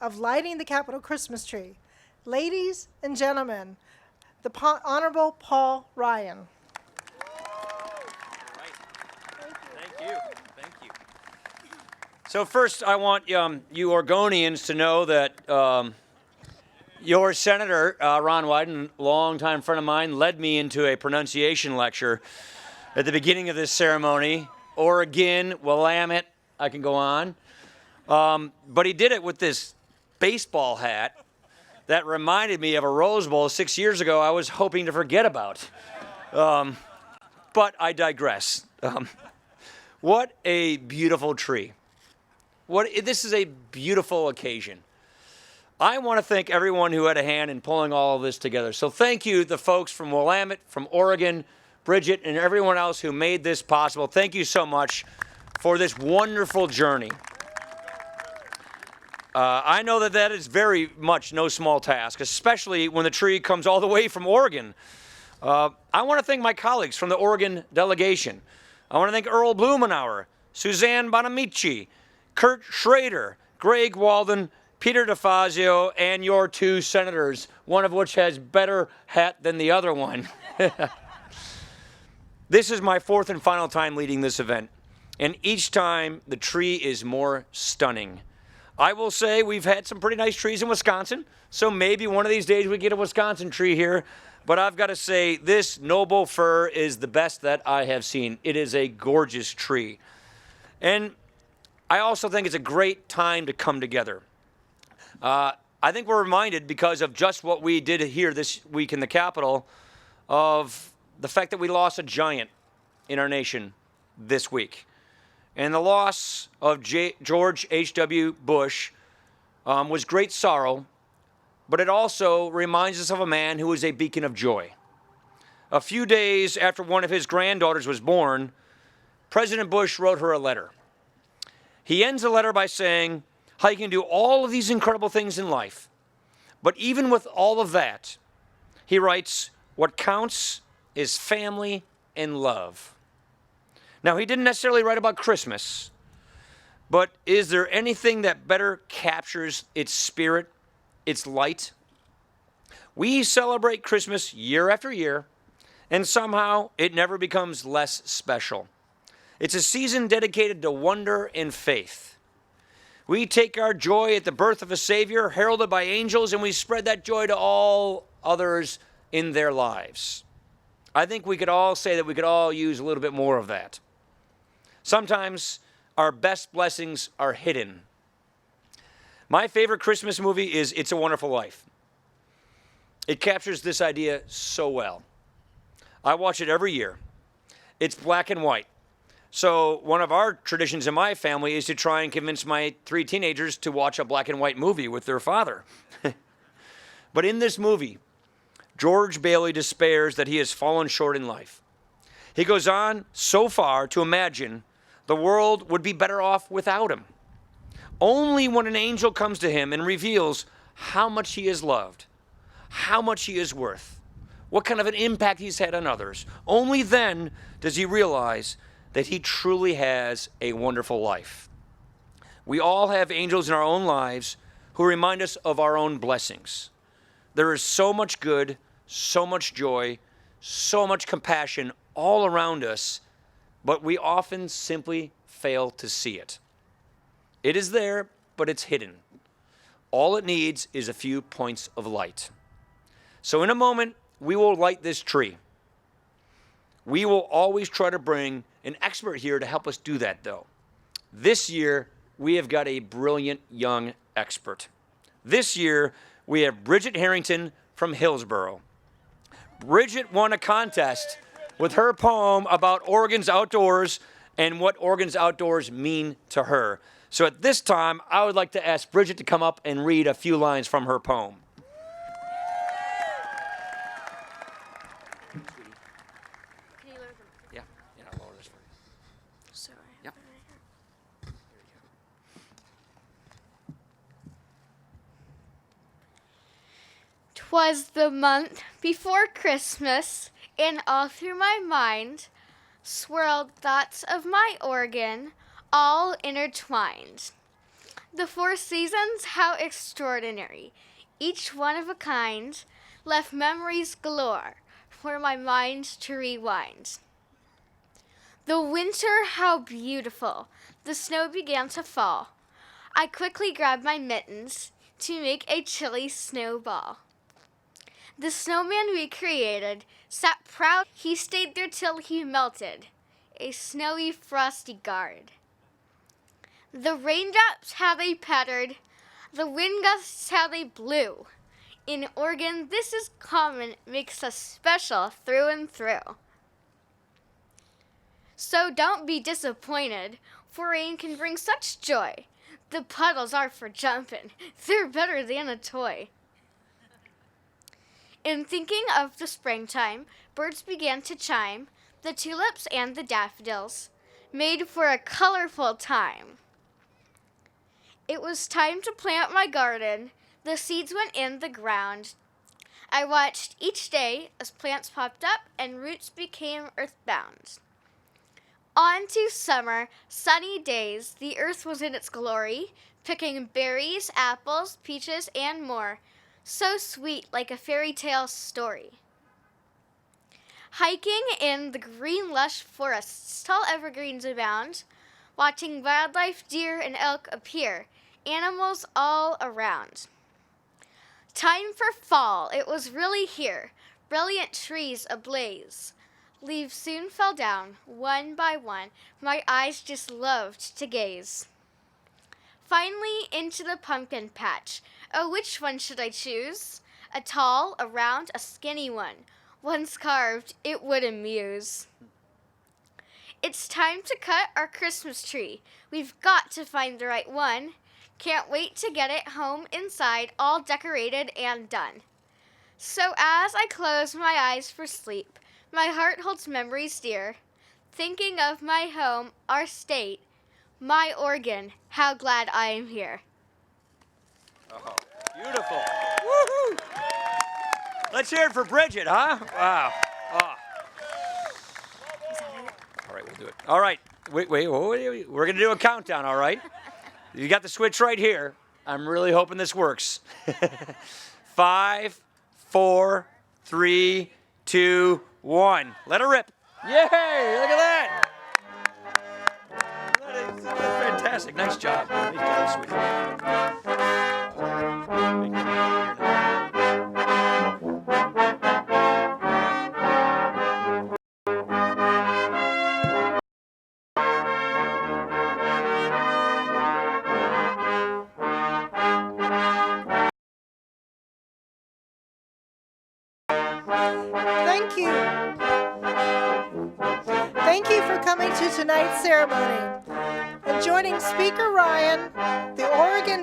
of lighting the Capitol Christmas tree. Ladies and gentlemen, the Honorable Paul Ryan. Thank you. Thank you. So first, I want you Oregonians to know that your Senator, Ron Wyden, a longtime friend of mine, led me into a pronunciation lecture at the beginning of this ceremony. Oregon, Willamette, I can go on. But he did it with this baseball hat that reminded me of a Rose Bowl 6 years ago I was hoping to forget about. But I digress. What a beautiful tree. This is a beautiful occasion. I want to thank everyone who had a hand in pulling all of this together. So thank you, the folks from Willamette, from Oregon, Bridget, and everyone else who made this possible. Thank you so much for this wonderful journey. I know that is very much no small task, especially when the tree comes all the way from Oregon. I want to thank my colleagues from the Oregon delegation. I want to thank Earl Blumenauer, Suzanne Bonamici, Kurt Schrader, Greg Walden, Peter DeFazio, and your two senators, one of which has better hat than the other one. This is my fourth and final time leading this event, and each time the tree is more stunning. I will say we've had some pretty nice trees in Wisconsin, so maybe one of these days we get a Wisconsin tree here, but I've got to say this noble fir is the best that I have seen. It is a gorgeous tree. And I also think it's a great time to come together. I think we're reminded, because of just what we did here this week in the Capitol, of the fact that we lost a giant in our nation this week. And the loss of George H.W. Bush was great sorrow, but it also reminds us of a man who was a beacon of joy. A few days after one of his granddaughters was born, President Bush wrote her a letter. He ends the letter by saying how you can do all of these incredible things in life, but even with all of that, he writes, what counts is family and love. Now, he didn't necessarily write about Christmas, but is there anything that better captures its spirit, its light? We celebrate Christmas year after year, and somehow it never becomes less special. It's a season dedicated to wonder and faith. We take our joy at the birth of a Savior, heralded by angels, and we spread that joy to all others in their lives. I think we could all say that we could all use a little bit more of that. Sometimes our best blessings are hidden. My favorite Christmas movie is It's a Wonderful Life. It captures this idea so well. I watch it every year. It's black and white. So one of our traditions in my family is to try and convince my 3 teenagers to watch a black and white movie with their father. But in this movie, George Bailey despairs that he has fallen short in life. He goes on so far to imagine the world would be better off without him. Only when an angel comes to him and reveals how much he is loved, how much he is worth, what kind of an impact he's had on others, only then does he realize that he truly has a wonderful life. We all have angels in our own lives who remind us of our own blessings. There is so much good, so much joy, so much compassion all around us, but we often simply fail to see it. It is there, but it's hidden. All it needs is a few points of light. So in a moment, we will light this tree. We will always try to bring an expert here to help us do that, though. This year, we have got a brilliant young expert. This year, we have Bridget Harrington from Hillsboro. Bridget won a contest with her poem about Oregon's outdoors and what Oregon's outdoors mean to her. So at this time, I would like to ask Bridget to come up and read a few lines from her poem. Yeah, I'll lower this for you. Sorry. Yep. There you go. 'Twas the month before Christmas, and all through my mind swirled thoughts of my Oregon, all intertwined. The four seasons, how extraordinary. Each one of a kind, left memories galore for my mind to rewind. The winter, how beautiful. The snow began to fall. I quickly grabbed my mittens to make a chilly snowball. The snowman we created sat proud. He stayed there till he melted, a snowy, frosty guard. The raindrops, how they pattered. The wind gusts, how they blew. In Oregon, this is common, makes us special through and through. So don't be disappointed, for rain can bring such joy. The puddles are for jumping. They're better than a toy. In thinking of the springtime, birds began to chime. The tulips and the daffodils made for a colorful time. It was time to plant my garden. The seeds went in the ground. I watched each day as plants popped up and roots became earthbound. On to summer, sunny days. The earth was in its glory, picking berries, apples, peaches, and more. So sweet, like a fairy tale story. Hiking in the green, lush forests, tall evergreens abound. Watching wildlife, deer, and elk appear. Animals all around. Time for fall, it was really here. Brilliant trees ablaze. Leaves soon fell down, one by one. My eyes just loved to gaze. Finally, into the pumpkin patch. Oh, which one should I choose? A tall, a round, a skinny one. Once carved, it would amuse. It's time to cut our Christmas tree. We've got to find the right one. Can't wait to get it home inside, all decorated and done. So as I close my eyes for sleep, my heart holds memories dear. Thinking of my home, our state, my Oregon, how glad I am here. Oh, beautiful. Woohoo! Let's hear it for Bridget, huh? Wow. Oh. All right, we'll do it. All right. Wait. We're going to do a countdown, all right? You got the switch right here. I'm really hoping this works. 5, 4, 3, 2, 1. Let her rip. Yay! Look at that. That's fantastic. Nice job. Nice job, sweetie. Thank you. Thank you for coming to tonight's ceremony and joining Speaker Ryan, the Oregon